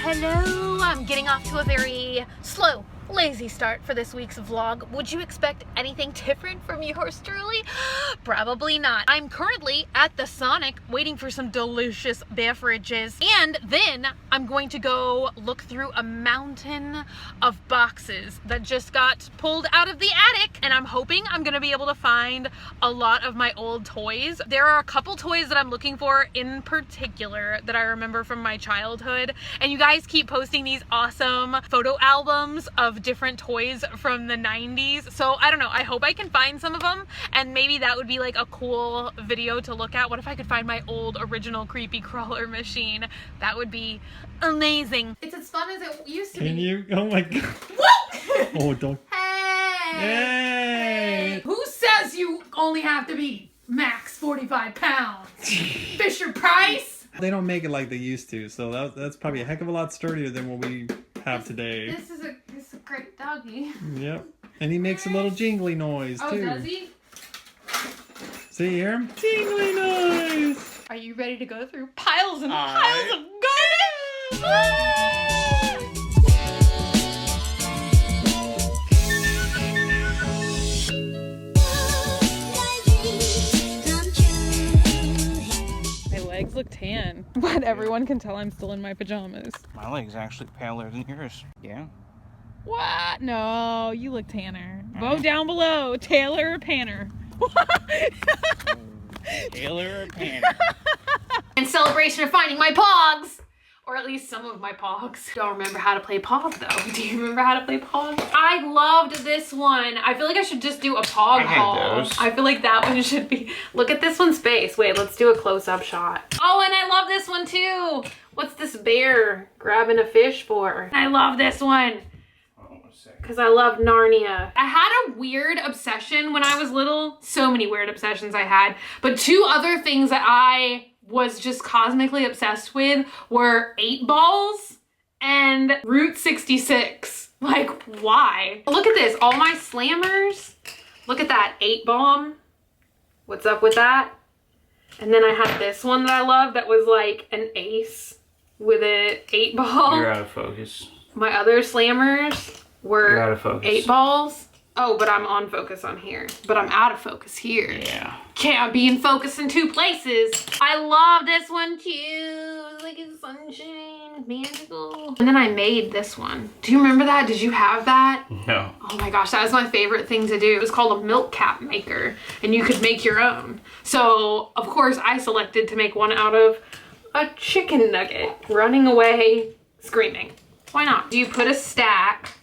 Hello, I'm getting off to a very slow, lazy start for this week's vlog. Would you expect anything different from yours truly? Probably not. I'm currently at the Sonic waiting for some delicious beverages, and then I'm going to go look through a mountain of boxes that just got pulled out of the attic, and I'm hoping I'm gonna be able to find a lot of my old toys. There are a couple toys that I'm looking for in particular that I remember from my childhood, and you guys keep posting these awesome photo albums of different toys from the 90s. So I don't know, I hope I can find some of them, and maybe that would be like a cool video to look at. What if I could find my old original creepy crawler machine? That would be amazing. It's as fun as it used to be. Can you? Oh my god. What? Oh, don't. Hey! Yay! Who says you only have to be max 45 pounds? Fisher Price? They don't make it like they used to, so that's probably a heck of a lot sturdier than what we have today. This is a great doggy. Yep. And he makes a little jingly noise too. Oh, does he? See, hear him? Jingly noise! Are you ready to go through piles and piles of garbage? My legs look tan, but everyone can tell I'm still in my pajamas. My leg's actually paler than yours. Yeah. What? No, you look tanner. Vote down below, Taylor or Panner. Taylor or Panner? In celebration of finding my POGs! Or at least some of my POGs. Don't remember how to play POG though. Do you remember how to play POG? I loved this one. I feel like I should just do a POG haul. Those. I feel like that one should be. Look at this one's face. Wait, let's do a close-up shot. Oh, and I love this one too. What's this bear grabbing a fish for? I love this one. Because I love Narnia. I had a weird obsession when I was little. So many weird obsessions I had. But two other things that I was just cosmically obsessed with were 8 balls and Route 66. Like, why? Look at this. All my slammers. Look at that. 8 bomb. What's up with that? And then I had this one that I love that was like an ace with an 8 ball. You're out of focus. My other slammers were You're out of focus. 8 balls. Oh, but I'm on focus on here. But I'm out of focus here. Yeah. Can't be in focus in 2 places. I love this one too. It's like it's sunshine, magical. And then I made this one. Do you remember that? Did you have that? No. Oh my gosh, that was my favorite thing to do. It was called a milk cap maker, and you could make your own. So, of course, I selected to make one out of a chicken nugget running away screaming. Why not? Do you put a stack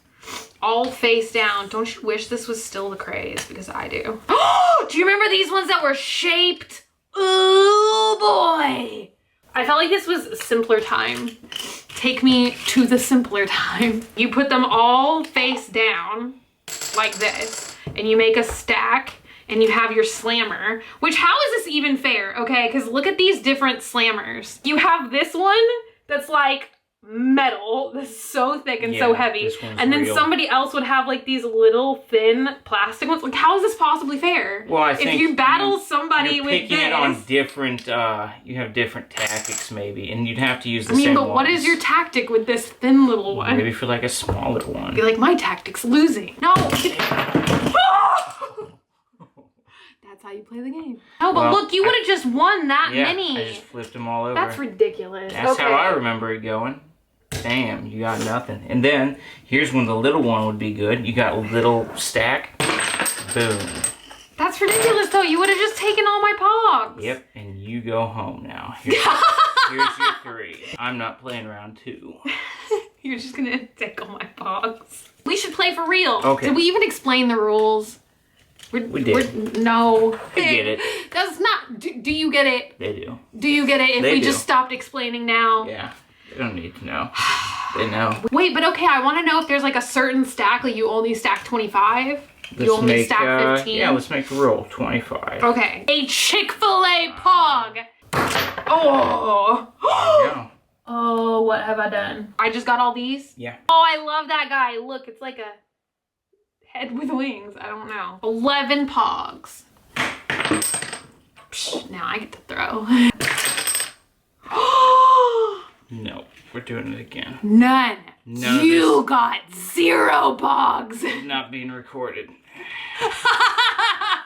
all face down? Don't you wish this was still the craze? Because I do. Oh, do you remember these ones that were shaped? Oh boy. I felt like this was a simpler time. Take me to the simpler time. You put them all face down like this, and you make a stack, and you have your slammer, which how is this even fair? Okay, because look at these different slammers. You have this one that's like metal, this is so thick and so heavy, and then somebody else would have like these little thin plastic ones. Like, how is this possibly fair? Well, I think if you battle somebody you're with picking this, it on different, you have different tactics maybe, and you'd have to use the same but ones. what is your tactic with this thin little one? Maybe for like a smaller one. Be like, my tactic's losing. No. That's how you play the game. No, but look, you would have just won that many. I just flipped them all over. That's ridiculous. That's how I remember it going. Damn, you got nothing. And then, here's when the little one would be good. You got a little stack. Boom. That's ridiculous, though. You would have just taken all my pogs. Yep, and you go home now. Here's your 3. I'm not playing round 2. You're just gonna take all my pogs. We should play for real. Okay. Did we even explain the rules? We did. No. I get it. That's not... Do you get it? They do. Do you get it if They we do. just stopped explaining now? Yeah. They don't need to know. They know. Wait, but okay, I want to know if there's like a certain stack, like you only stack 25? You only stack 15? Yeah, let's make a roll. 25. Okay. A Chick-fil-A POG! Oh! There you go. Oh, what have I done? I just got all these? Yeah. Oh, I love that guy. Look, it's like a head with wings. I don't know. 11 pogs. Psh, now I get to throw. No, we're doing it again. None. None You got 0 pogs. Not being recorded.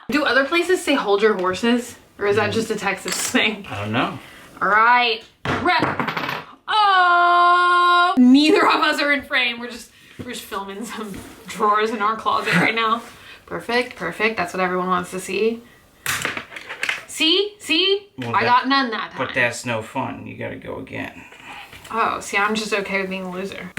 Do other places say hold your horses? Or is that just a Texas thing? I don't know. All right. Rep. Oh! Neither of us are in frame. We're just filming some drawers in our closet right now. Perfect, perfect. That's what everyone wants to see. See? Well, I got none that time. But that's no fun. You gotta go again. Oh, see, I'm just okay with being a loser.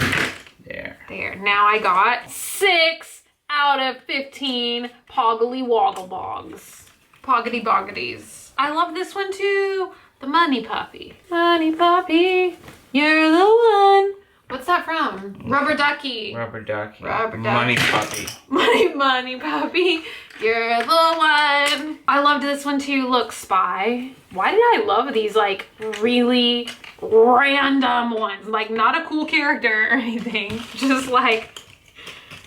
There. There. Now I got 6 out of 15 Poggly Woggle Bogs. Poggity Boggities. I love this one too. The Money Puppy. Money Puppy, you're the one. What's that from? Rubber Ducky. Rubber Ducky. Rubber Ducky. Money Puppy. Money Puppy, you're the one. I loved this one too. Look, Spy. Why did I love these like really random ones? Like not a cool character or anything. Just like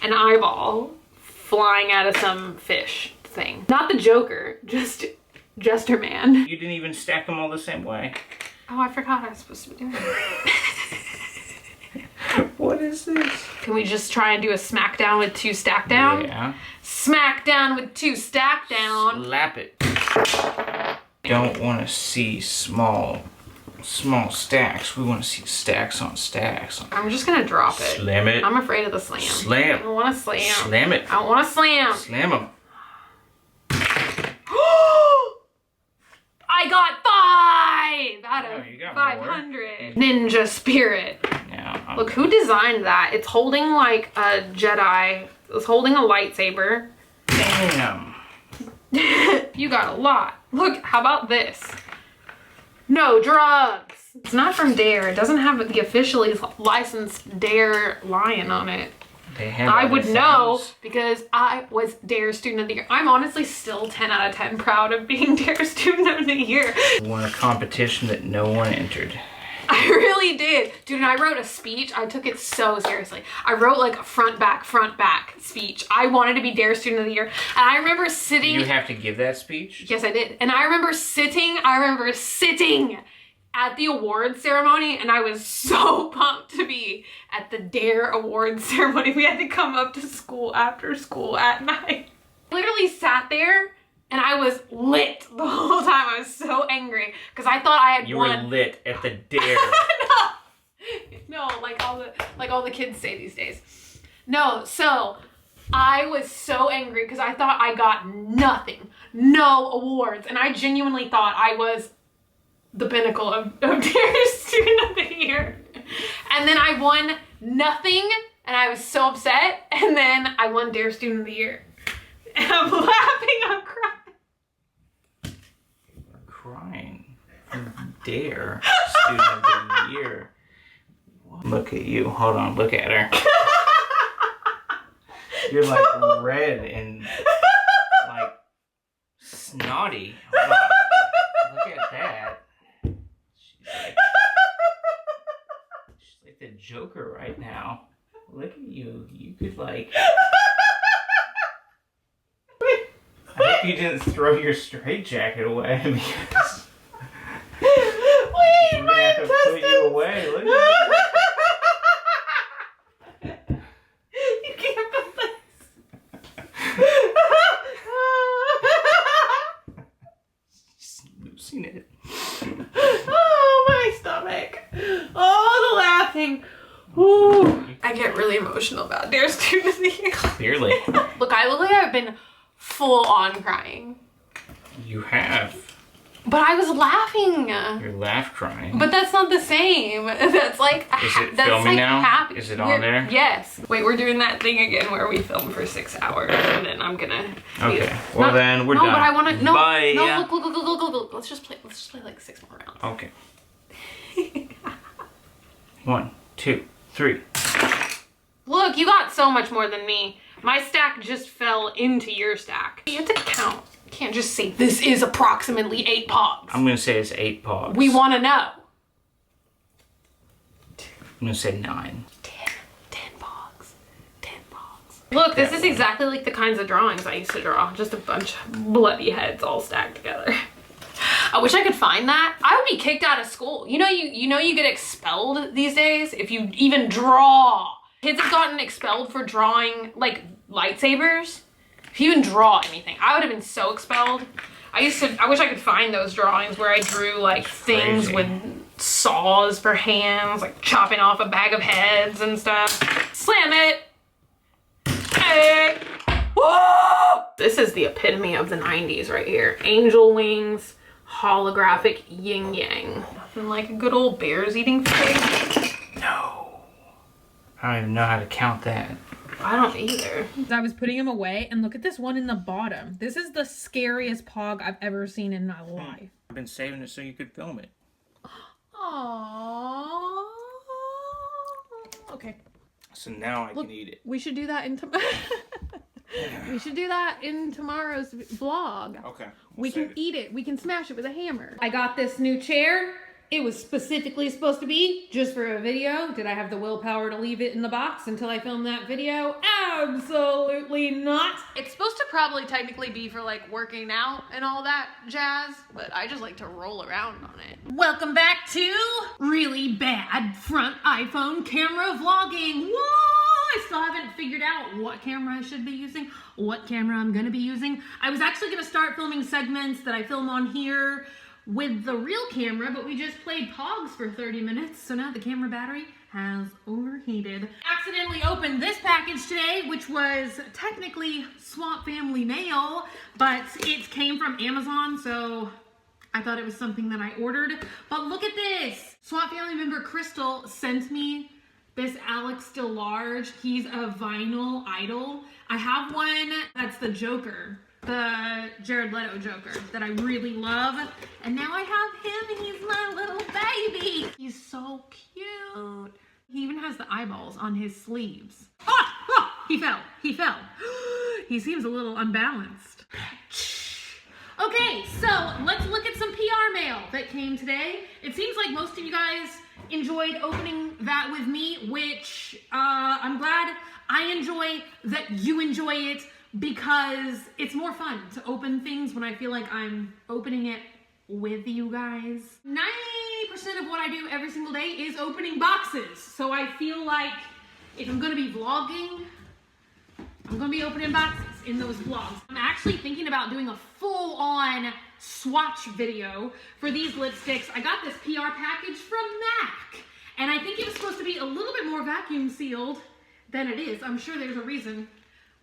an eyeball flying out of some fish thing. Not the Joker, just Jester Man. You didn't even stack them all the same way. Oh, I forgot I was supposed to be doing that. What is this? Can we just try and do a smackdown with 2 stack down? Yeah. Smackdown with 2 stack down. Slap it. Don't want to see small stacks. We want to see stacks on stacks. I'm just gonna drop it. Slam it. I'm afraid of the slam. Slam. I don't want to slam. Slam it. I don't want to slam. Slam them. I got 5 out of you got 500. Ninja Spirit. Yeah. Look, who designed that? It's holding like a Jedi. It's holding a lightsaber. Damn. You got a lot. Look, how about this? No drugs. It's not from Dare. It doesn't have the officially licensed Dare lion on it. They have I other would know things. because I was Dare Student of the Year. I'm honestly still 10 out of 10 proud of being Dare Student of the Year. Won a competition that no one entered. I really did. Dude, and I wrote a speech. I took it so seriously. I wrote like a front back speech. I wanted to be Dare Student of the Year. And I remember sitting. You have to give that speech? Yes, I did. And I remember sitting at the awards ceremony, and I was so pumped to be at the Dare Awards ceremony. We had to come up to school after school at night. Literally sat there and I was lit the whole time. I was so angry because I thought I had You won. were lit at the Dare. No, like all the kids say these days. No, so I was so angry because I thought I got nothing, no awards, and I genuinely thought I was the pinnacle of Dare Student of the Year. And then I won nothing, and I was so upset, and then I won Dare Student of the Year. And I'm laughing, I'm crying. Crying. Dare Student of the Year. Look at you. Hold on. Look at her. You're like red and like snotty. Hold on. Look at that. She's like the Joker right now. Look at you. You could like. I hope you didn't throw your straitjacket away because Wait, we're gonna have to put you away. Look at you. You can't put this. Just losing it. Oh, my stomach. Oh, the laughing. Ooh. I get really emotional about Dare Student of the Year. Clearly. Look, I look like I've been full on crying. You have. But I was laughing. Your laugh crying. But that's not the same. That's like Is it that's filming like now? happy. Is it on there? Yes. Wait, we're doing that thing again where we film for 6 hours and then I'm gonna. Okay. Well then we're no, done. No, but I want to. No. Bye. No. Look. Let's just play like 6 more rounds. Okay. 1, 2, 3. Look, you got so much more than me. My stack just fell into your stack. You have to count. You can't just say this is approximately 8 pogs. I'm gonna say it's 8 pogs. We want to know. I'm gonna say 9. 10 pogs. 10 pogs. Look, this is exactly like the kinds of drawings I used to draw. Just a bunch of bloody heads all stacked together. I wish I could find that. I would be kicked out of school. You know you get expelled these days if you even draw. Kids have gotten expelled for drawing like lightsabers. If you even draw anything, I would have been so expelled. I wish I could find those drawings where I drew like things with saws for hands, like chopping off a bag of heads and stuff. Slam it. Hey. Whoa! This is the epitome of the 90s right here. Angel wings, holographic yin yang. Nothing like a good old bears eating fig. No. I don't even know how to count that. I don't either. I was putting them away, and look at this one in the bottom. This is the scariest POG I've ever seen in my life. I've been saving it so you could film it. Aww. Okay. So now I can eat it. We should do that in we should do that in tomorrow's vlog. Okay. We can eat it. We can smash it with a hammer. I got this new chair. It was specifically supposed to be just for a video. Did I have the willpower to leave it in the box until I filmed that video? Absolutely not. It's supposed to probably technically be for like working out and all that jazz, but I just like to roll around on it. Welcome back to really bad front iPhone camera vlogging. Whoa! I still haven't figured out what camera I should be using, what camera I'm gonna be using. I was actually gonna start filming segments that I film on here with the real camera, but we just played POGs for 30 minutes, so now the camera battery has overheated. Accidentally opened this package today, which was technically Swamp Family mail, but it came from Amazon, so I thought it was something that I ordered. But look at this! Swamp Family member Crystal sent me this Alex DeLarge. He's a vinyl idol. I have one that's the Joker, the Jared Leto Joker that I really love. And now I have him and he's my little baby. He's so cute. He even has the eyeballs on his sleeves. Oh, he fell. He seems a little unbalanced. Okay, so let's look at some PR mail that came today. It seems like most of you guys enjoyed opening that with me, which I'm glad I enjoy that you enjoy it, because it's more fun to open things when I feel like I'm opening it with you guys. 90% of what I do every single day is opening boxes. So I feel like if I'm gonna be vlogging, I'm gonna be opening boxes in those vlogs. I'm actually thinking about doing a full-on swatch video for these lipsticks. I got this PR package from MAC, and I think it was supposed to be a little bit more vacuum sealed than it is. I'm sure there's a reason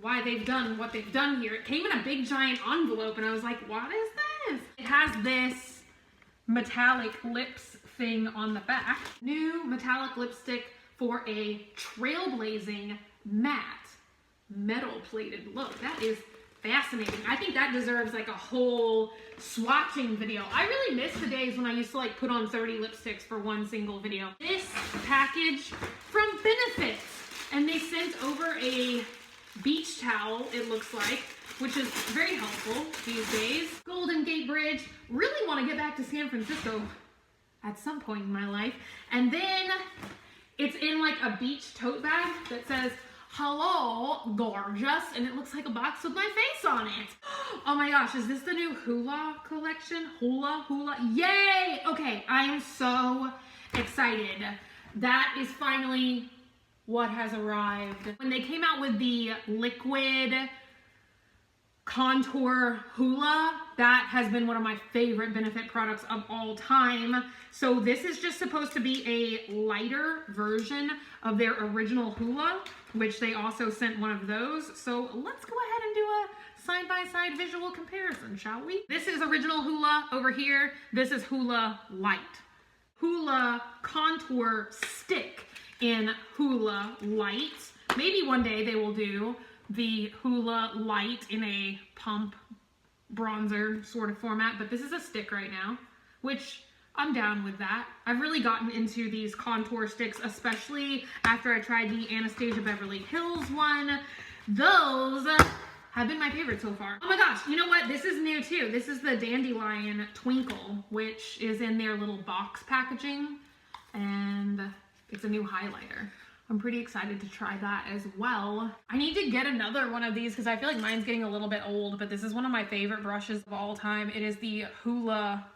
why they've done what they've done here. It came in a big giant envelope and I was like, what is this? It has this metallic lips thing on the back. New metallic lipstick for a trailblazing matte metal plated look. That is fascinating. I think that deserves like a whole swatching video. I really miss the days when I used to like put on 30 lipsticks for one single video. This package from Benefits, and they sent over a beach towel, it looks like, which is very helpful these days. Golden Gate Bridge. Really want to get back to San Francisco at some point in my life. And then it's in like a beach tote bag that says, "Hello, gorgeous," and it looks like a box with my face on it. Oh my gosh, is this the new Hula collection? Hula. Yay! Okay, I am so excited. That is finally what has arrived. When they came out with the liquid contour Hula, that has been one of my favorite Benefit products of all time. So this is just supposed to be a lighter version of their original Hula, which they also sent one of those. So let's go ahead and do a side-by-side visual comparison, shall we? This is original Hula over here. This is Hula Light. Hula Contour Stick in Hula Light. Maybe one day they will do the Hula Light in a pump bronzer sort of format, but this is a stick right now, which I'm down with that. I've really gotten into these contour sticks, especially after I tried the Anastasia Beverly Hills one. Those have been my favorite so far. Oh my gosh, you know what? This is new too. This is the Dandelion Twinkle, which is in their little box packaging, and it's a new highlighter. I'm pretty excited to try that as well. I need to get another one of these because I feel like mine's getting a little bit old, but this is one of my favorite brushes of all time. It is the Hula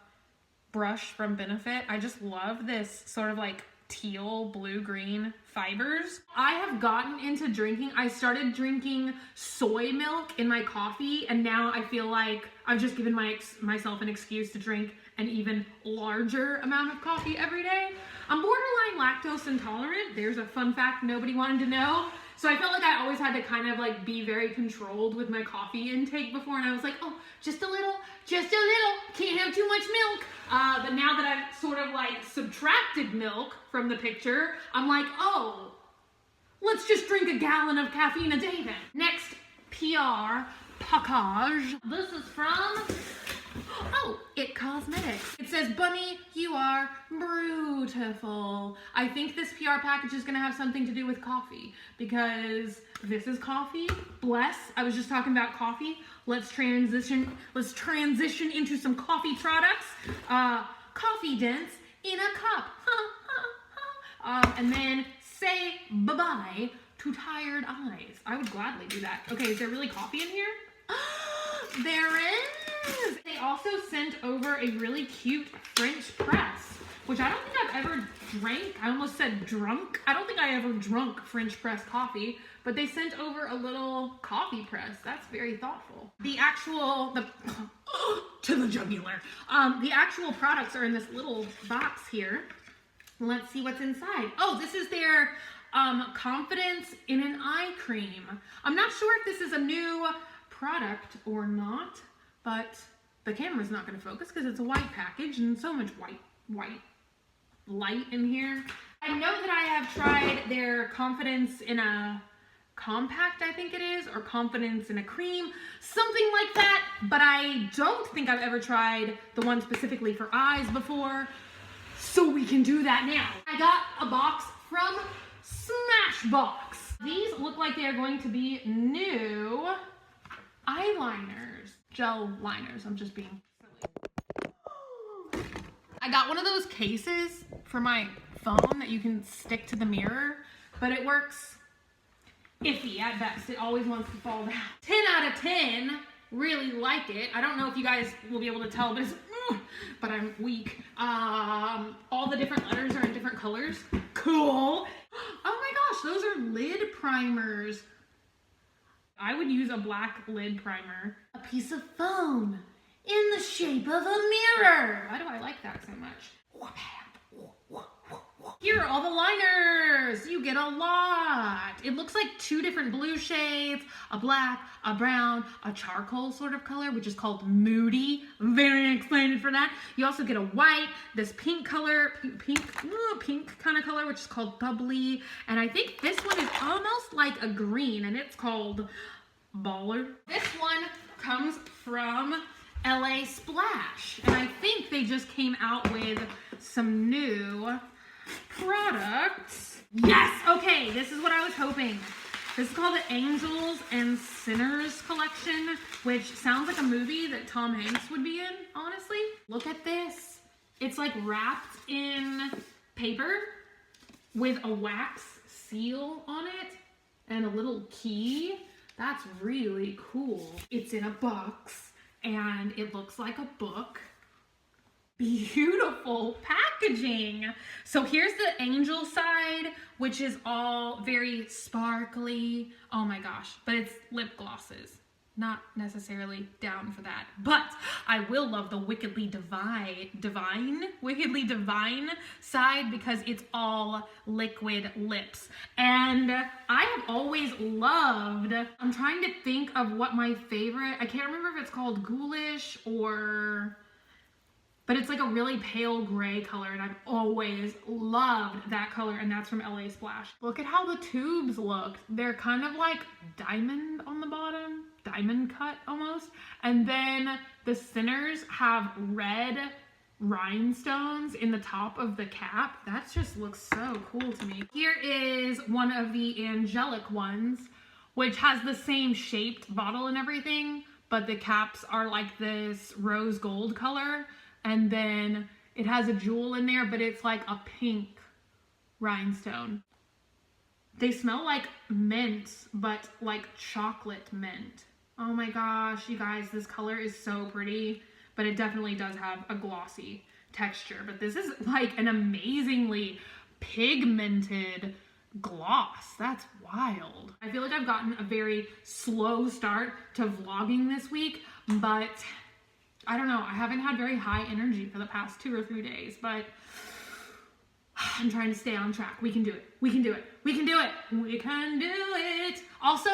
brush from Benefit. I just love this sort of like teal, blue, green fibers. I have gotten into drinking. I started drinking soy milk in my coffee, and now I feel like I've just given myself an excuse to drink an even larger amount of coffee every day. I'm borderline lactose intolerant. There's a fun fact nobody wanted to know. So I felt like I always had to kind of like be very controlled with my coffee intake before, and I was like, oh, just a little, can't have too much milk. But now that I've sort of like subtracted milk from the picture, I'm like, oh, let's just drink a gallon of caffeine a day then. Next PR package. This is from, oh, It Cosmetics. It says, Bunny, you are beautiful. I think this PR package is gonna have something to do with coffee, because this is coffee. Bless, I was just talking about coffee. Let's transition into some coffee products. Coffee dents in a cup. And then say bye-bye to tired eyes. I would gladly do that. Okay, is there really coffee in here? There is! They also sent over a really cute French press, which I don't think I've ever drank. I almost said drunk. I don't think I ever drunk French press coffee, but they sent over a little coffee press. That's very thoughtful. The to the jugular. The actual products are in this little box here. Let's see what's inside. Oh, this is their Confidence in an Eye Cream. I'm not sure if this is a new product or not, but the camera's not going to focus because it's a white package and so much white light in here. I know that I have tried their Confidence in a Compact, I think it is, or Confidence in a Cream, something like that, but I don't think I've ever tried the one specifically for eyes before, so we can do that now. I got a box from Smashbox. These look like they are going to be new eyeliners, gel liners. I'm just being silly. I got one of those cases for my phone that you can stick to the mirror, but it works iffy at best. It always wants to fall down. 10 out of 10. Really like it. I don't know if you guys will be able to tell, but I'm weak. All the different letters are in different colors. Cool. Oh my gosh, those are lid primers. I would use a black lid primer. A piece of foam in the shape of a mirror. Why do I like that so much? Here are all the liners. You get a lot. It looks like 2 different blue shades, a black, a brown, a charcoal sort of color, which is called Moody. Very excited for that. You also get a white, this pink color, pink kind of color, which is called Bubbly. And I think this one is almost like a green, and it's called Baller. This one comes from LA Splash, and I think they just came out with some new products. Yes! Okay, this is what I was hoping. This is called the Angels and Sinners collection, which sounds like a movie that Tom Hanks would be in, honestly. Look at this. It's like wrapped in paper with a wax seal on it and a little key. That's really cool. It's in a box and it looks like a book. Beautiful packaging. So here's the angel side, which is all very sparkly. Oh my gosh, but it's lip glosses. Not necessarily down for that, but I will love the wickedly divine side because it's all liquid lips. And I have always loved, I'm trying to think of what my favorite, I can't remember if it's called Ghoulish or, but it's like a really pale gray color, and I've always loved that color, and that's from LA Splash. Look at how the tubes look. They're kind of like diamond on the bottom, diamond cut almost. And then the Sinners have red rhinestones in the top of the cap. That just looks so cool to me. Here is one of the angelic ones, which has the same shaped bottle and everything, but the caps are like this rose gold color. And then it has a jewel in there, but it's like a pink rhinestone. They smell like mint, but like chocolate mint. Oh my gosh, you guys, this color is so pretty, but it definitely does have a glossy texture, but this is like an amazingly pigmented gloss. That's wild. I feel like I've gotten a very slow start to vlogging this week, but I don't know. I haven't had very high energy for the past 2 or 3 days, but I'm trying to stay on track. We can do it. We can do it. We can do it. We can do it. Also,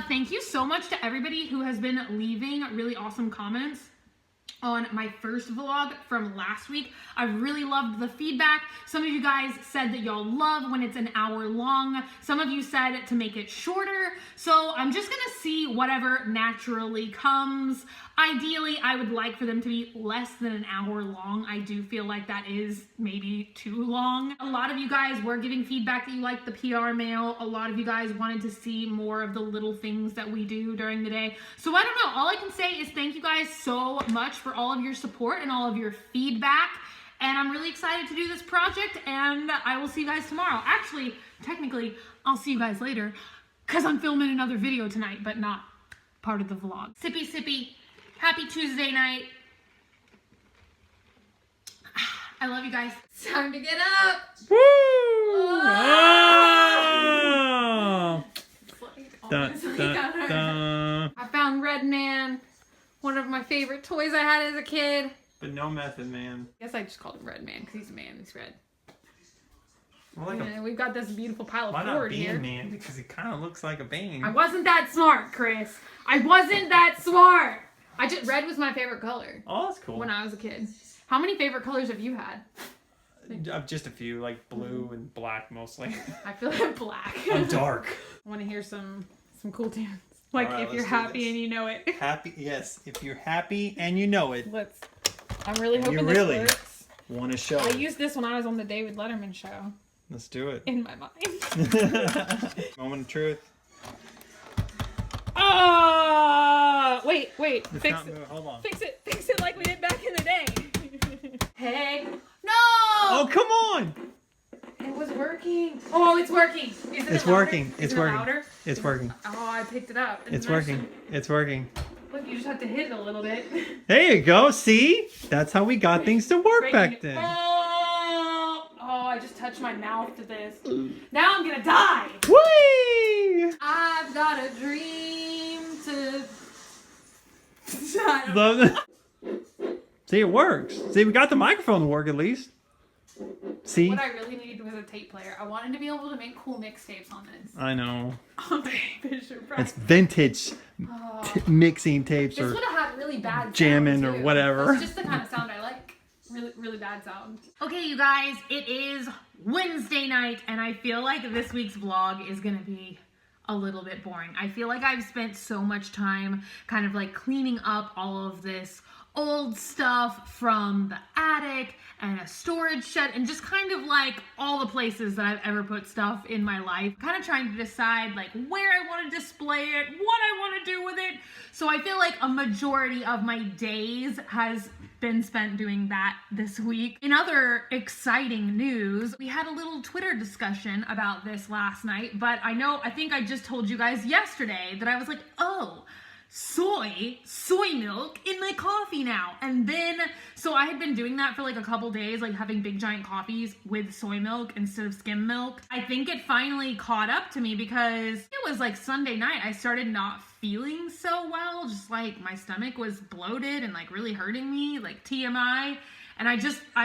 thank you so much to everybody who has been leaving really awesome comments on my first vlog from last week. I really loved the feedback. Some of you guys said that y'all love when it's an hour long. Some of you said to make it shorter. So I'm just gonna see whatever naturally comes. Ideally, I would like for them to be less than an hour long. I do feel like that is maybe too long. A lot of you guys were giving feedback that you liked the PR mail. A lot of you guys wanted to see more of the little things that we do during the day. So I don't know. All I can say is thank you guys so much for all of your support and all of your feedback. And I'm really excited to do this project, and I will see you guys tomorrow. Actually, technically, I'll see you guys later because I'm filming another video tonight, but not part of the vlog. Sippy, sippy. Happy Tuesday night. I love you guys. It's time to get up. Woo! Oh. Dun, dun, dun. I found Red Man, one of my favorite toys I had as a kid. But no Method Man. I guess I just called him Red Man because he's a man. He's red. Well, like And we've got this beautiful pile of why not Ford Bean here. Man? Because he kind of looks like a bean. I wasn't that smart, Chris. I wasn't that smart. Red was my favorite color. Oh, that's cool. When I was a kid. How many favorite colors have you had? Just a few, like blue and black mostly. I feel like black. I'm dark. I want to hear some cool tunes. Like All right, if you're let's do happy this. and you know it. Happy, yes. If you're happy and you know it, I'm really hoping you this really works. want to show I it. used this when I was on the David Letterman show. Let's do it. In my mind. Moment of truth. Wait. It's Fix not it. moving. Hold on. Fix it like we did back in the day. Hey. No! Oh, come on! It was working. Oh, it's working. Isn't It's it louder? working. It's Isn't it working. louder? It's working. Oh, I picked it up. It's working. It's working. Look, you just have to hit it a little bit. There you go. See? That's how we got things to work back then. Oh, I just touched my mouth to this. Now I'm gonna die. Whee! I've got a dream to... Love that. See, it works. See, we got the microphone to work at least. See? What I really needed was a tape player. I wanted to be able to make cool mixtapes on this. I know. On the Fisher Price. It's vintage mixing tapes This or would have had really bad jamming sound, or too. whatever. That's just the kind of sound I like. Really, really bad sound. Okay, you guys, it is Wednesday night, and I feel like this week's vlog is gonna be a little bit boring. I feel like I've spent so much time kind of like cleaning up all of this old stuff from the attic and a storage shed and just kind of like all the places that I've ever put stuff in my life. Kind of trying to decide like where I want to display it, what I want to do with it. So I feel like a majority of my days has been spent doing that this week. In other exciting news, we had a little Twitter discussion about this last night, but I think I just told you guys yesterday that I was like, oh, soy milk in my coffee now. And then, so I had been doing that for like a couple days, like having big giant coffees with soy milk instead of skim milk. I think it finally caught up to me because it was like Sunday night. I started not feeling so well, just like my stomach was bloated and like really hurting me, like TMI. And I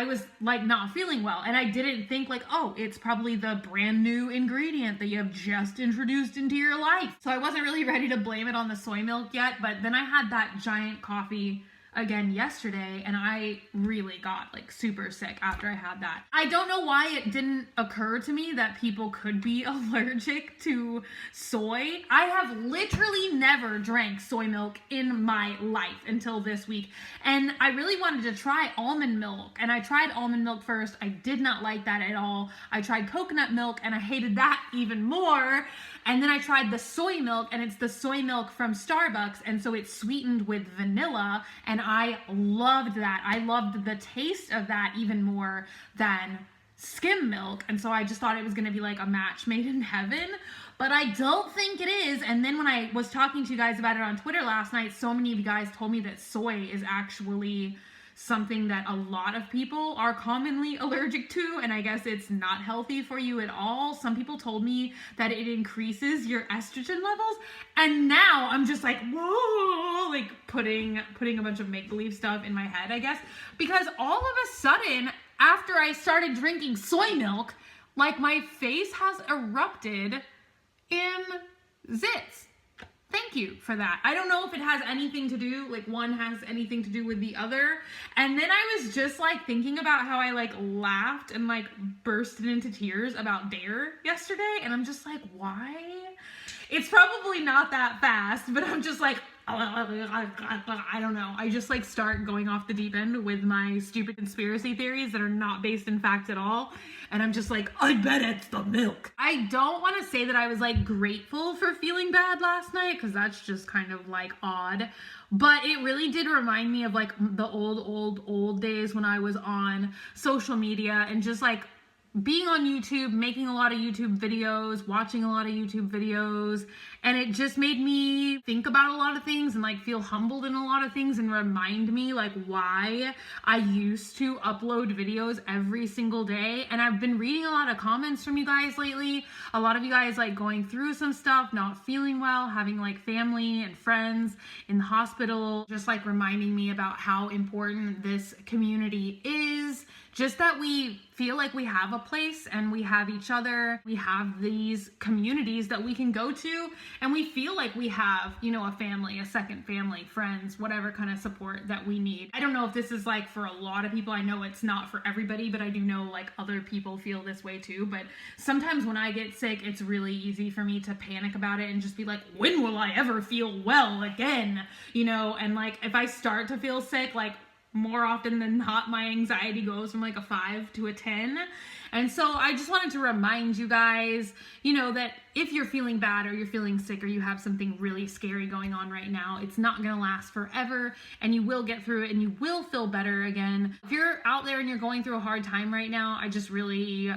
was like not feeling well. And I didn't think like, oh, it's probably the brand new ingredient that you have just introduced into your life. So I wasn't really ready to blame it on the soy milk yet. But then I had that giant coffee again yesterday and I really got like super sick after I had that. I don't know why it didn't occur to me that people could be allergic to soy. I have literally never drank soy milk in my life until this week. And I really wanted to try almond milk, and I tried almond milk first. I did not like that at all. I tried coconut milk and I hated that even more. And then I tried the soy milk, and it's the soy milk from Starbucks, and so it's sweetened with vanilla, and I loved that. I loved the taste of that even more than skim milk, and so I just thought it was gonna be like a match made in heaven, but I don't think it is. And then when I was talking to you guys about it on Twitter last night, so many of you guys told me that soy is actually something that a lot of people are commonly allergic to, and I guess it's not healthy for you at all. Some people told me that it increases your estrogen levels, and now I'm just like, whoa, like putting a bunch of make-believe stuff in my head, I guess, because all of a sudden, after I started drinking soy milk, like my face has erupted in zits. Thank you for that. I don't know if it has anything to do, like one has anything to do with the other. And then I was just like thinking about how I like laughed and like bursted into tears about Dare yesterday. And I'm just like, why? It's probably not that fast, but I'm just like, I don't know. I just like start going off the deep end with my stupid conspiracy theories that are not based in fact at all. And I'm just like, I bet it's the milk. I don't want to say that I was like grateful for feeling bad last night, because that's just kind of like odd. But it really did remind me of like the old days when I was on social media and just like being on YouTube, making a lot of YouTube videos, watching a lot of YouTube videos, and it just made me think about a lot of things and like feel humbled in a lot of things and remind me like why I used to upload videos every single day. And I've been reading a lot of comments from you guys lately. A lot of you guys like going through some stuff, not feeling well, having like family and friends in the hospital, just like reminding me about how important this community is. Just that we feel like we have a place and we have each other. We have these communities that we can go to, and we feel like we have, you know, a family, a second family, friends, whatever kind of support that we need. I don't know if this is like for a lot of people. I know it's not for everybody, but I do know like other people feel this way too. But sometimes when I get sick, it's really easy for me to panic about it and just be like, when will I ever feel well again? You know, and like if I start to feel sick, like more often than not, my anxiety goes from like a 5 to a 10. And so I just wanted to remind you guys, you know, that if you're feeling bad or you're feeling sick or you have something really scary going on right now, it's not going to last forever, and you will get through it and you will feel better again. If you're out there and you're going through a hard time right now, I just really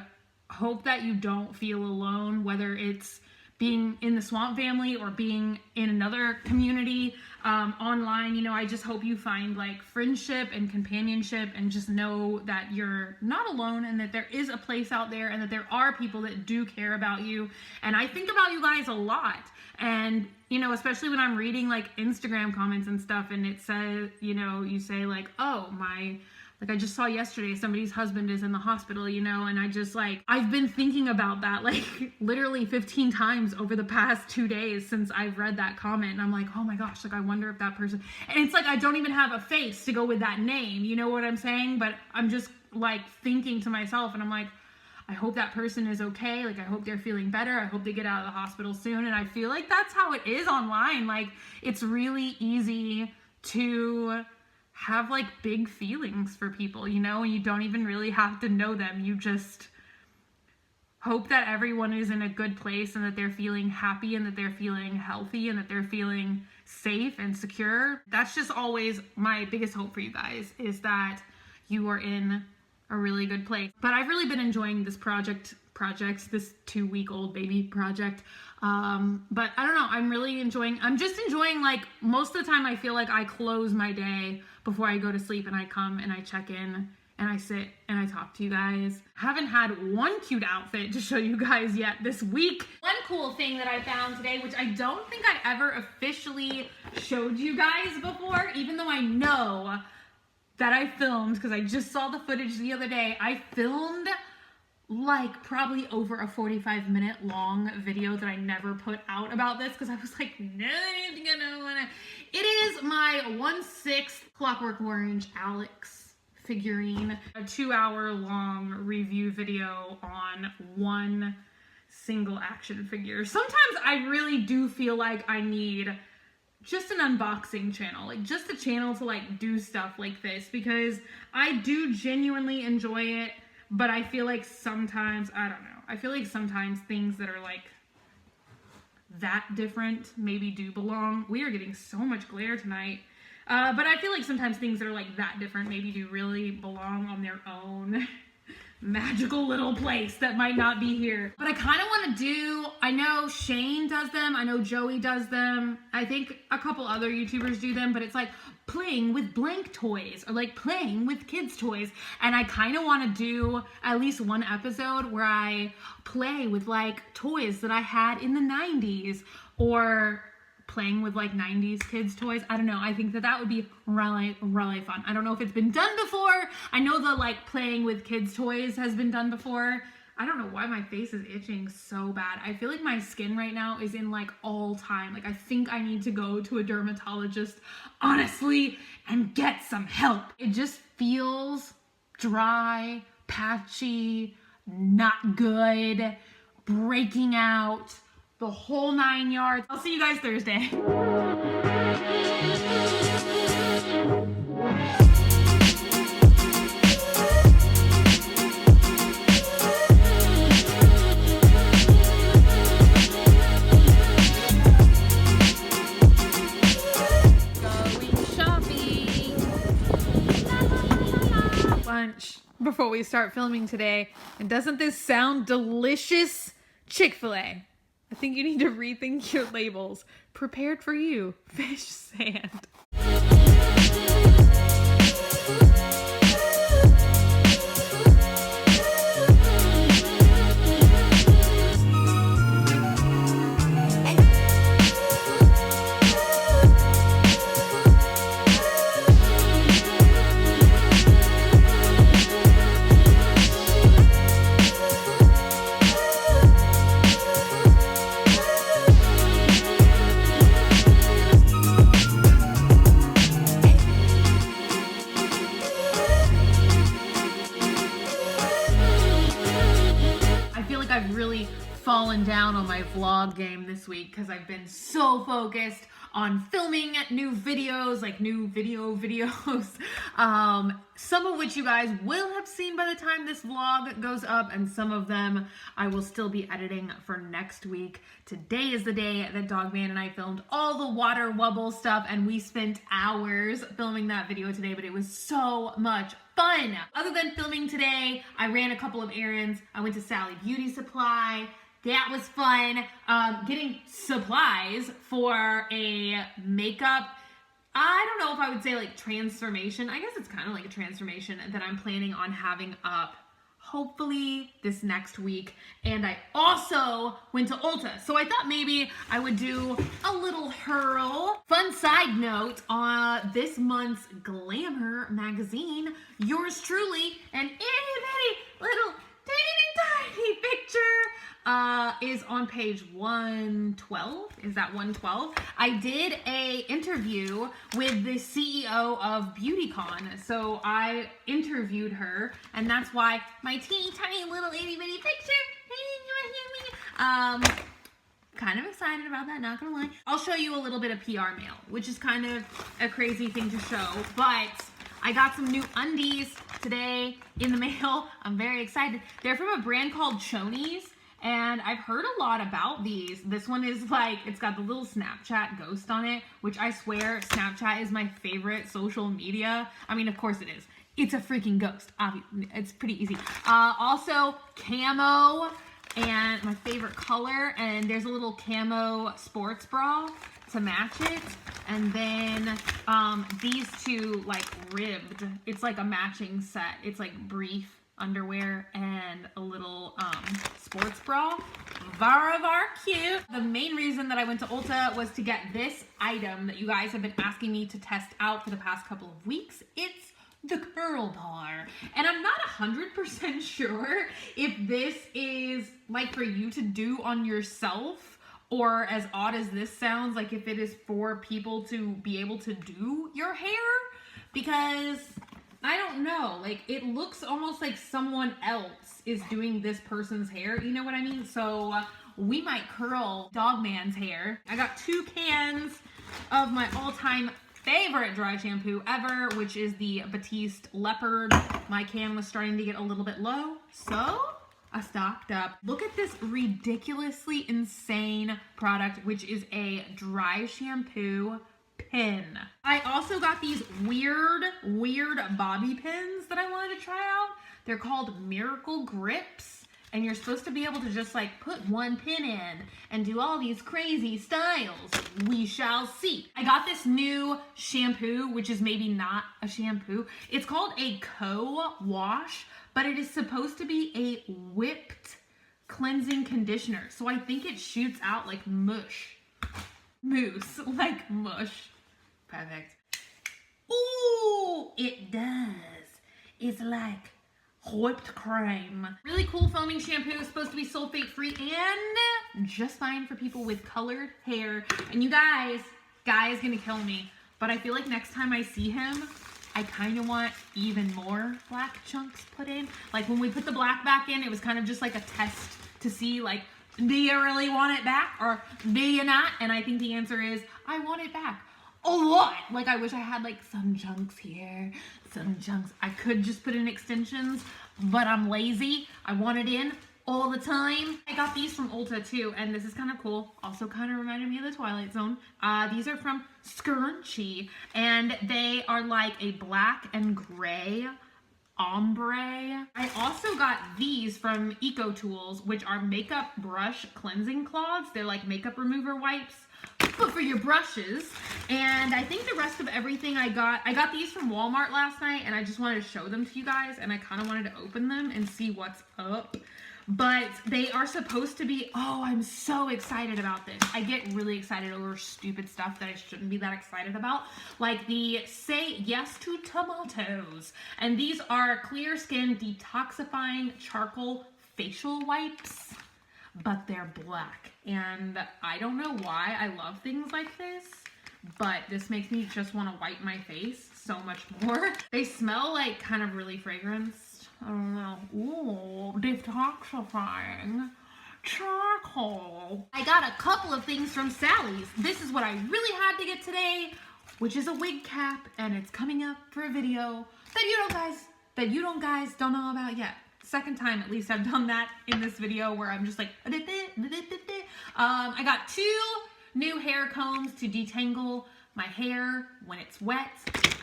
hope that you don't feel alone, whether it's being in the Swamp family or being in another community online. You know, I just hope you find like friendship and companionship, and just know that you're not alone and that there is a place out there and that there are people that do care about you. And I think about you guys a lot. And, you know, especially when I'm reading like Instagram comments and stuff, and it says, you know, you say like, oh, like I just saw yesterday somebody's husband is in the hospital, you know, and I just like, I've been thinking about that like literally 15 times over the past 2 days since I've read that comment. And I'm like, oh my gosh, like I wonder if that person, and it's like, I don't even have a face to go with that name. You know what I'm saying? But I'm just like thinking to myself, and I'm like, I hope that person is okay. Like, I hope they're feeling better. I hope they get out of the hospital soon. And I feel like that's how it is online. Like, it's really easy to have like big feelings for people, you know, and you don't even really have to know them. You just hope that everyone is in a good place and that they're feeling happy and that they're feeling healthy and that they're feeling safe and secure. That's just always my biggest hope for you guys, is that you are in a really good place. But I've really been enjoying this projects, this 2-week-old baby project. But I don't know, I'm just enjoying like most of the time I feel like I close my day before I go to sleep and I come and I check in and I sit and I talk to you guys. Haven't had one cute outfit to show you guys yet this week. One cool thing that I found today, which I don't think I ever officially showed you guys before, even though I know that I filmed, because I just saw the footage the other day. I filmed like probably over a 45-minute long video that I never put out about this, because I was like, no, I don't wanna. It is my 1/6 Clockwork Orange Alex figurine, a 2-hour long review video on one single action figure. Sometimes I really do feel like I need just an unboxing channel, like just a channel to like do stuff like this, because I do genuinely enjoy it. But I feel like sometimes, I don't know, I feel like sometimes things that are like that different maybe do belong. We are getting so much glare tonight. But I feel like sometimes things that are like that different maybe do really belong on their own magical little place that might not be here. But I kind of want to do, I know Shane does them, I know Joey does them, I think a couple other YouTubers do them, but it's like playing with blank toys or like playing with kids' toys. And I kind of want to do at least one episode where I play with like toys that I had in the 90s, or playing with like 90s kids toys. I don't know. I think that that would be really fun. I don't know if it's been done before. I know the like playing with kids toys has been done before. I don't know why my face is itching so bad. I feel like my skin right now is in like all time. Like I think I need to go to a dermatologist, honestly, and get some help. It just feels dry, patchy, not good, breaking out, the whole 9 yards. I'll see you guys Thursday. Going shopping. La, la, la, la, la. Lunch before we start filming today. And doesn't this sound delicious? Chick-fil-A. I think you need to rethink your labels. Prepared for you, fish sand. I've really fallen down on my vlog game this week because I've been so focused on filming new videos, like new videos, some of which you guys will have seen by the time this vlog goes up, and some of them I will still be editing for next week. Today is the day that Dogman and I filmed all the water wubble stuff, and we spent hours filming that video today, but it was so much fun. Other than filming today, I ran a couple of errands. I went to Sally Beauty Supply. That was fun. Getting supplies for a makeup, I don't know if I would say like transformation. I guess it's kind of like a transformation that I'm planning on having up hopefully this next week. And I also went to Ulta. So I thought maybe I would do a little haul. Fun side note, this month's Glamour magazine, yours truly, and itty bitty little tiny picture is on page 112. Is that 112? I did a interview with the CEO of BeautyCon. So I interviewed her, and that's why my teeny tiny little itty bitty picture. Kind of excited about that, not gonna lie. I'll show you a little bit of PR mail, which is kind of a crazy thing to show, but I got some new undies today in the mail. I'm very excited. They're from a brand called Chonies, and I've heard a lot about these. This one is like, it's got the little Snapchat ghost on it, which I swear Snapchat is my favorite social media. I mean, of course it is. It's a freaking ghost. It's pretty easy. Also, camo, and my favorite color, and there's a little camo sports bra to match it, and then these two like ribbed. It's like a matching set. It's like brief underwear and a little sports bra. Very cute. The main reason that I went to Ulta was to get this item that you guys have been asking me to test out for the past couple of weeks. It's the curl bar, and I'm not 100% sure if this is like for you to do on yourself, or as odd as this sounds, like if it is for people to be able to do your hair, because I don't know, like it looks almost like someone else is doing this person's hair, you know what I mean? So we might curl Dogman's hair. I got 2 cans of my all-time favorite dry shampoo ever, which is the Batiste Leopard. My can was starting to get a little bit low, so I stocked up. Look at this ridiculously insane product, which is a dry shampoo pin. I also got these weird bobby pins that I wanted to try out. They're called Miracle Grips. And you're supposed to be able to just like put one pin in and do all these crazy styles. We shall see. I got this new shampoo, which is maybe not a shampoo. It's called a co-wash, but it is supposed to be a whipped cleansing conditioner. So I think it shoots out like mush. Mousse, like mush. Perfect. Ooh, it does. It's like whipped cream. Really cool foaming shampoo. Supposed to be sulfate free and just fine for people with colored hair. And you guys, Guy is gonna kill me, but I feel like next time I see him, I kind of want even more black chunks put in. Like when we put the black back in, it was kind of just like a test to see like, do you really want it back or do you not? And I think the answer is, I want it back. A lot. Like I wish I had like some chunks here, some chunks. I could just put in extensions, but I'm lazy. I want it in all the time. I got these from Ulta too, and this is kind of cool. Also kind of reminded me of the Twilight Zone. These are from Scrunchie, and they are like a black and gray ombre. I also got these from Eco Tools, which are makeup brush cleansing cloths. They're like makeup remover wipes, but for your brushes. And I think the rest of everything I got these from Walmart last night, and I just wanted to show them to you guys, and I kind of wanted to open them and see what's up. But they are supposed to be, oh, I'm so excited about this. I get really excited over stupid stuff that I shouldn't be that excited about. Like the Say Yes to Tomatoes. And these are clear skin detoxifying charcoal facial wipes, but they're black. And I don't know why I love things like this, but this makes me just want to wipe my face so much more. They smell like kind of really fragranced. I don't know. Ooh, detoxifying charcoal. I got a couple of things from Sally's. This is what I really had to get today, which is a wig cap, and it's coming up for a video that you guys don't know about yet. Second time at least I've done that in this video where I'm just like, I got 2 new hair combs to detangle my hair when it's wet.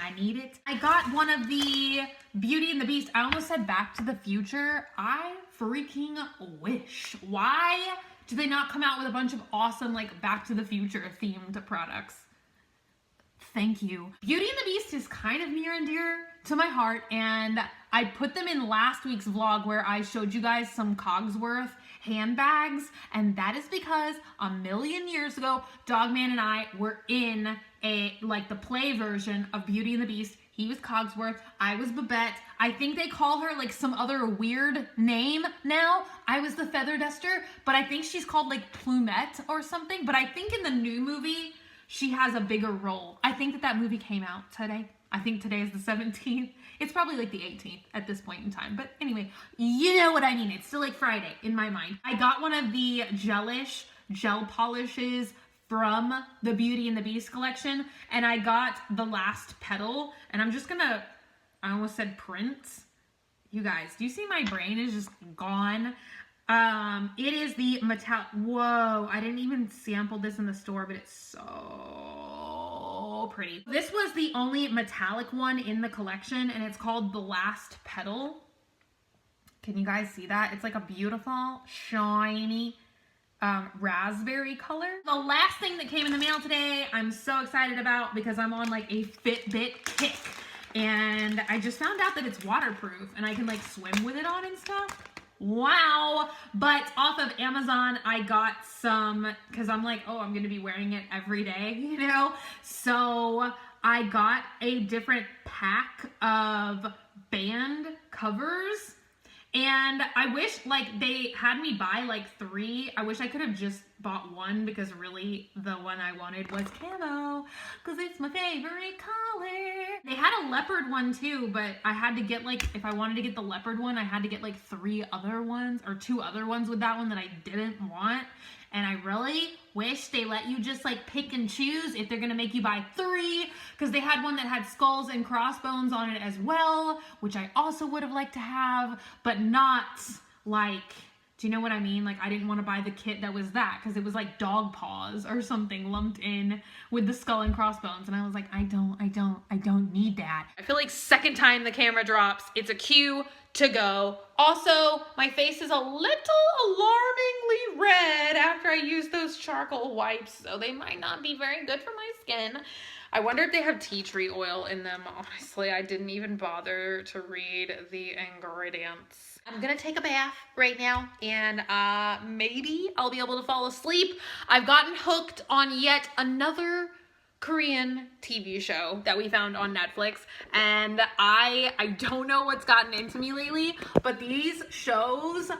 I need it. I got one of the Beauty and the Beast. I almost said Back to the Future. I freaking wish. Why do they not come out with a bunch of awesome like Back to the Future themed products? Thank you. Beauty and the Beast is kind of near and dear to my heart, and I put them in last week's vlog where I showed you guys some Cogsworth handbags, and that is because a million years ago, Dogman and I were in the play version of Beauty and the Beast. He was Cogsworth, I was Babette. I think they call her like some other weird name now. I was the Feather Duster, but I think she's called like Plumette or something. But I think in the new movie, she has a bigger role. I think that movie came out today. I think today is the 17th. It's probably like the 18th at this point in time. But anyway, you know what I mean. It's still like Friday in my mind. I got one of the gelish gel polishes from the Beauty and the Beast collection, and I got the last petal, and I'm just gonna, I almost said print. You guys, do you see my brain is just gone? It is the metallic, whoa, I didn't even sample this in the store, but it's so pretty. This was the only metallic one in the collection, and it's called The Last Petal. Can you guys see that? It's like a beautiful, shiny, raspberry color. The last thing that came in the mail today, I'm so excited about because I'm on like a Fitbit kick. And I just found out that it's waterproof and I can like swim with it on and stuff. Wow. But off of Amazon, I got some, because I'm like, oh, I'm going to be wearing it every day, you know? So I got a different pack of band covers. And I wish like they had me buy like 3. I wish I could have just bought one because really the one I wanted was camo because it's my favorite color. They had a leopard one too, but I had to get like, if I wanted to get the leopard one, I had to get like 3 other ones or 2 other ones with that one that I didn't want. And I really wish they let you just like pick and choose if they're gonna make you buy 3, because they had one that had skulls and crossbones on it as well, which I also would have liked to have, but not like Do you know what I mean? Like, I didn't want to buy the kit that was that because it was like dog paws or something lumped in with the skull and crossbones. And I was like, I don't need that. I feel like second time the camera drops, it's a cue to go. Also, my face is a little alarmingly red after I used those charcoal wipes, so they might not be very good for my skin. I wonder if they have tea tree oil in them. Honestly, I didn't even bother to read the ingredients. I'm gonna take a bath right now and maybe I'll be able to fall asleep. I've gotten hooked on yet another Korean TV show that we found on Netflix, and I don't know what's gotten into me lately, but these shows,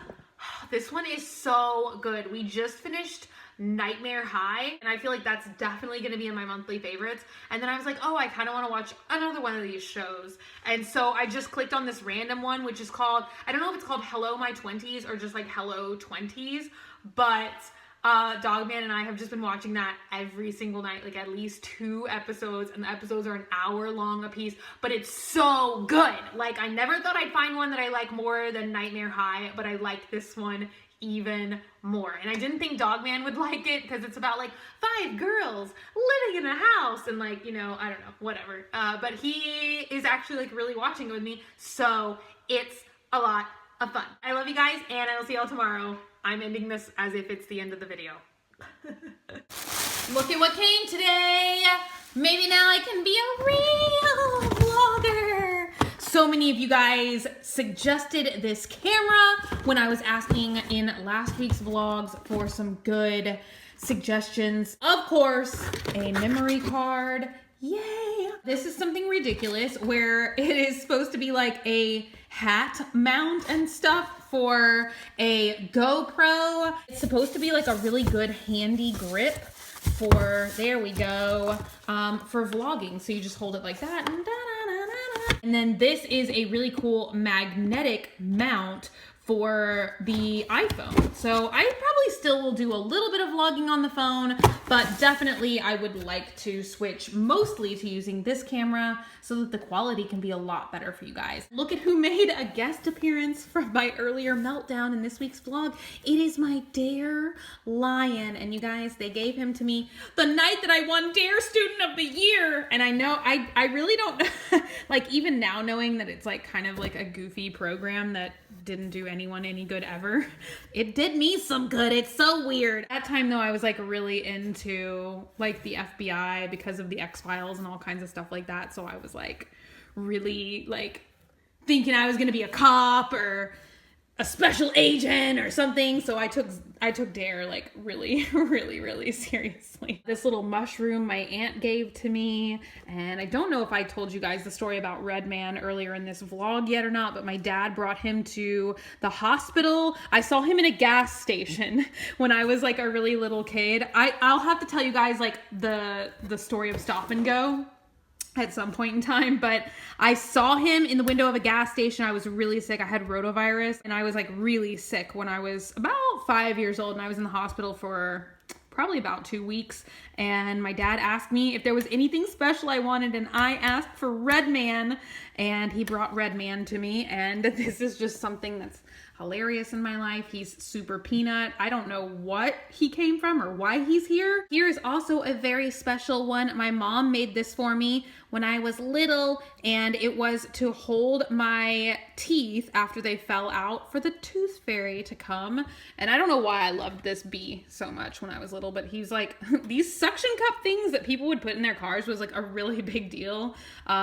this one is so good. We just finished Nightmare High, and I feel like that's definitely going to be in my monthly favorites. And then I was like, oh, I kind of want to watch another one of these shows. And so I just clicked on this random one, which is called, I don't know if it's called Hello My 20s or just like Hello 20s, but Dogman and I have just been watching that every single night, like at least 2 episodes, and the episodes are an hour long a piece, but it's so good. Like, I never thought I'd find one that I like more than Nightmare High, but I like this one even more. And I didn't think Dogman would like it because it's about like 5 girls living in a house and like, you know, I don't know, whatever. But he is actually like really watching it with me, so it's a lot of fun. I love you guys, and I will see y'all tomorrow. I'm ending this as if it's the end of the video. Look at what came today. Maybe now I can be a real vlogger. So many of you guys suggested this camera when I was asking in last week's vlogs for some good suggestions. Of course, a memory card. Yay! This is something ridiculous where it is supposed to be like a hat mount and stuff for a GoPro. It's supposed to be like a really good handy grip for, there we go, for vlogging. So you just hold it like that and da-da-da-da-da. And then this is a really cool magnetic mount for the iPhone. So I probably still will do a little bit of vlogging on the phone, but definitely I would like to switch mostly to using this camera so that the quality can be a lot better for you guys. Look at who made a guest appearance from my earlier meltdown in this week's vlog. It is my Dare Lion, and you guys, they gave him to me the night that I won Dare Student of the Year. And I know, I really don't, like even now knowing that it's like kind of like a goofy program that didn't do anyone any good ever, it did me some good. It's so weird. At that time though, I was like really into like the FBI because of the X-Files and all kinds of stuff like that. So I was like really like thinking I was gonna be a cop or a special agent or something. So I took Dare like really, really, really seriously. This little mushroom my aunt gave to me, and I don't know if I told you guys the story about Red Man earlier in this vlog yet or not, but my dad brought him to the hospital. I saw him in a gas station when I was like a really little kid. I'll have to tell you guys like the story of Stop and Go at some point in time, but I saw him in the window of a gas station. I was really sick. I had rotavirus, and I was like really sick when I was about 5 years old, and I was in the hospital for probably about 2 weeks. And my dad asked me if there was anything special I wanted, and I asked for Red Man, and he brought Red Man to me. And this is just something that's hilarious in my life. He's super peanut. I don't know what he came from or why he's here. Here is also a very special one. My mom made this for me when I was little, and it was to hold my teeth after they fell out for the tooth fairy to come. And I don't know why I loved this bee so much when I was little, but he's like, these suction cup things that people would put in their cars was like a really big deal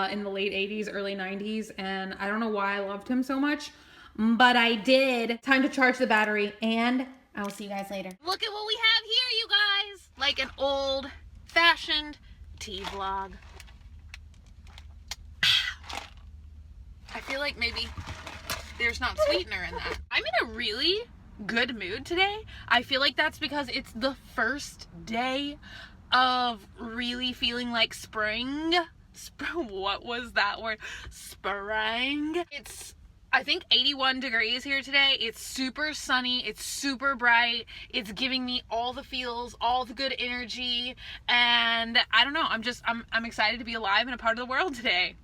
in the late 80s, early 90s. And I don't know why I loved him so much, but I did. Time to charge the battery, and I will see you guys later. Look at what we have here, you guys. Like an old-fashioned tea vlog. I feel like maybe there's not sweetener in that. I'm in a really good mood today. I feel like that's because it's the first day of really feeling like spring. What was that word? Spring. It's, I think, 81 degrees here today. It's super sunny. It's super bright. It's giving me all the feels, all the good energy. And I don't know, I'm excited to be alive and a part of the world today.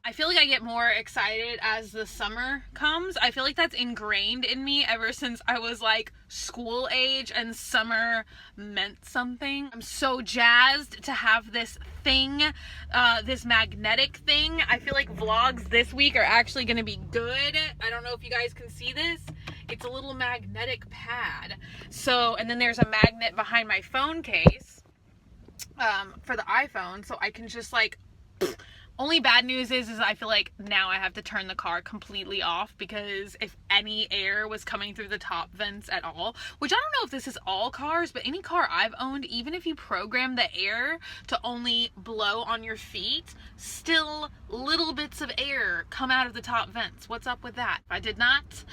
I feel like I get more excited as the summer comes. I feel like that's ingrained in me ever since I was like school age and summer meant something. I'm so jazzed to have this thing, this magnetic thing. I feel like vlogs this week are actually going to be good. I don't know if you guys can see this. It's a little magnetic pad. So, and then there's a magnet behind my phone case for the iPhone, so I can just like... Only bad news is I feel like now I have to turn the car completely off, because if any air was coming through the top vents at all, which I don't know if this is all cars, but any car I've owned, even if you program the air to only blow on your feet, still little bits of air come out of the top vents. What's up with that? If I did not,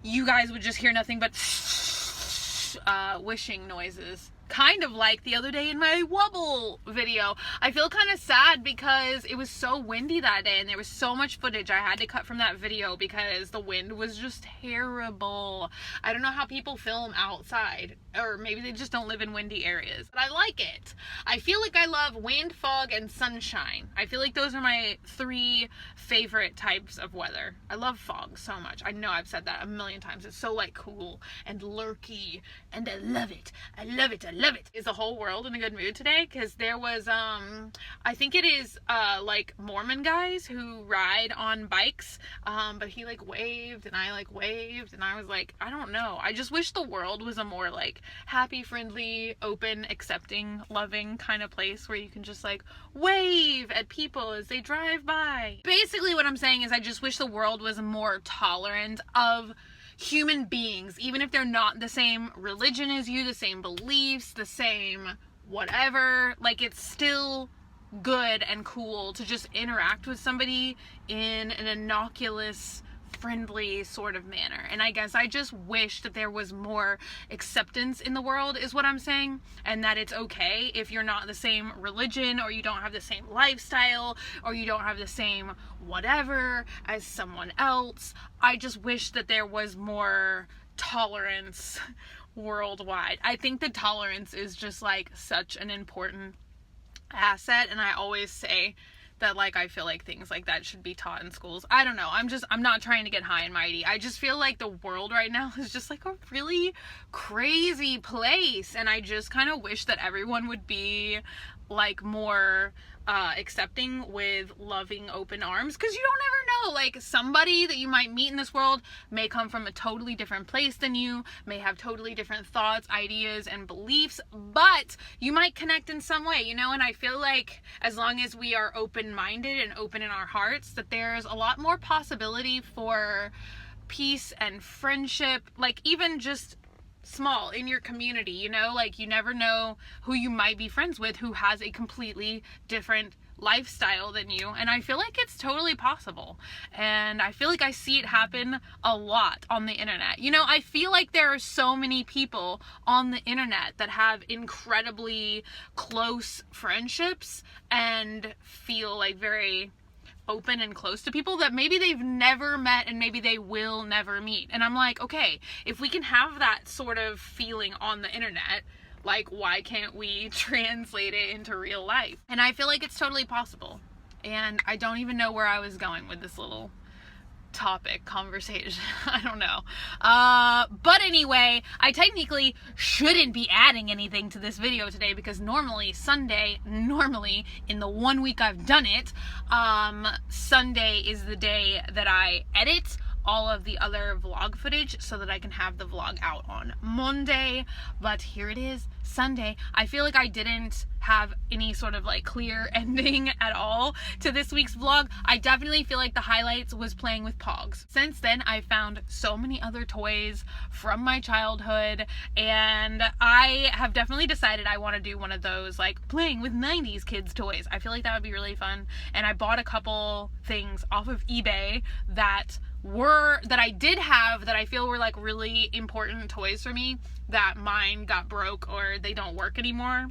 you guys would just hear nothing but wishing noises. Kind of like the other day in my wobble video. I feel kind of sad because it was so windy that day and there was so much footage I had to cut from that video because the wind was just terrible. I don't know how people film outside, or maybe they just don't live in windy areas, but I like it. I feel like I love wind, fog, and sunshine. I feel like those are my 3 favorite types of weather. I love fog so much. I know I've said that a million times. It's so like cool and lurky and I love it. I love it. I love it. Is the whole world in a good mood today? Because there was I think it is like Mormon guys who ride on bikes, but he like waved and I like waved and I was like, I don't know, I just wish the world was a more like happy, friendly, open, accepting, loving kind of place where you can just like wave at people as they drive by. Basically what I'm saying is I just wish the world was more tolerant of human beings, even if they're not the same religion as you, the same beliefs, the same whatever. Like, it's still good and cool to just interact with somebody in an innocuous, friendly sort of manner. And I guess I just wish that there was more acceptance in the world, is what I'm saying, and that it's okay if you're not the same religion, or you don't have the same lifestyle, or you don't have the same whatever as someone else. I just wish that there was more tolerance worldwide. I think the tolerance is just like such an important asset, and I always say that like I feel like things like that should be taught in schools. I don't know, I'm not trying to get high and mighty. I just feel like the world right now is just like a really crazy place, and I just kind of wish that everyone would be like more accepting with loving open arms, because you don't ever know, like somebody that you might meet in this world may come from a totally different place than you, may have totally different thoughts, ideas, and beliefs, but you might connect in some way, you know. And I feel like as long as we are open-minded and open in our hearts, that there's a lot more possibility for peace and friendship, like even just small in your community, you know, like you never know who you might be friends with who has a completely different lifestyle than you. And I feel like it's totally possible, and I feel like I see it happen a lot on the internet. You know, I feel like there are so many people on the internet that have incredibly close friendships and feel like very open and close to people that maybe they've never met and maybe they will never meet. And I'm like, okay, if we can have that sort of feeling on the internet, like why can't we translate it into real life? And I feel like it's totally possible. And I don't even know where I was going with this little topic conversation. I don't know. But anyway, I technically shouldn't be adding anything to this video today, because normally Sunday, in the 1 week I've done it, Sunday is the day that I edit all of the other vlog footage so that I can have the vlog out on Monday. But here it is, Sunday. I feel like I didn't have any sort of like clear ending at all to this week's vlog. I definitely feel like the highlights was playing with POGs. Since then, I found so many other toys from my childhood, and I have definitely decided I want to do one of those like playing with 90s kids toys. I feel like that would be really fun. And I bought a couple things off of eBay that I did have that I feel were like really important toys for me, that mine got broke or they don't work anymore.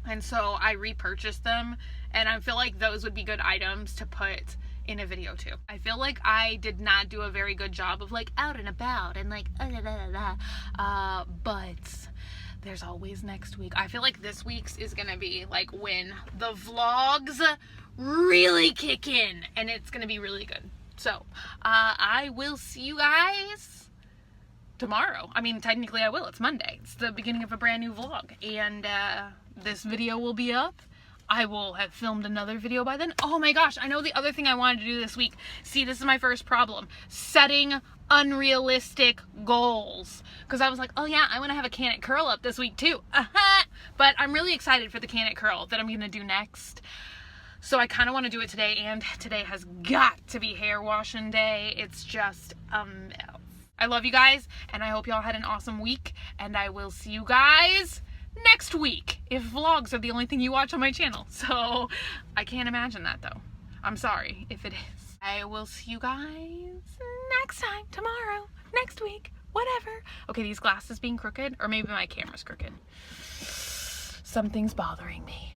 And so I repurchased them, and I feel like those would be good items to put in a video too. I feel like I did not do a very good job of like out and about and like but there's always next week. I feel like this week's is gonna be like when the vlogs really kick in, and it's gonna be really good. So I will see you guys tomorrow. I mean, technically I will. It's Monday. It's the beginning of a brand new vlog, and this video will be up. I will have filmed another video by then. Oh my gosh, I know the other thing I wanted to do this week. See, this is my first problem. Setting unrealistic goals. Because I was like, oh yeah, I want to have a Can It Curl up this week too. But I'm really excited for the Can It Curl that I'm going to do next. So I kind of want to do it today, and today has got to be hair washing day. It's just a mess. I love you guys, and I hope y'all had an awesome week, and I will see you guys next week if vlogs are the only thing you watch on my channel. So I can't imagine that though. I'm sorry if it is. I will see you guys next time, tomorrow, next week, whatever. Okay, these glasses being crooked, or maybe my camera's crooked. Something's bothering me.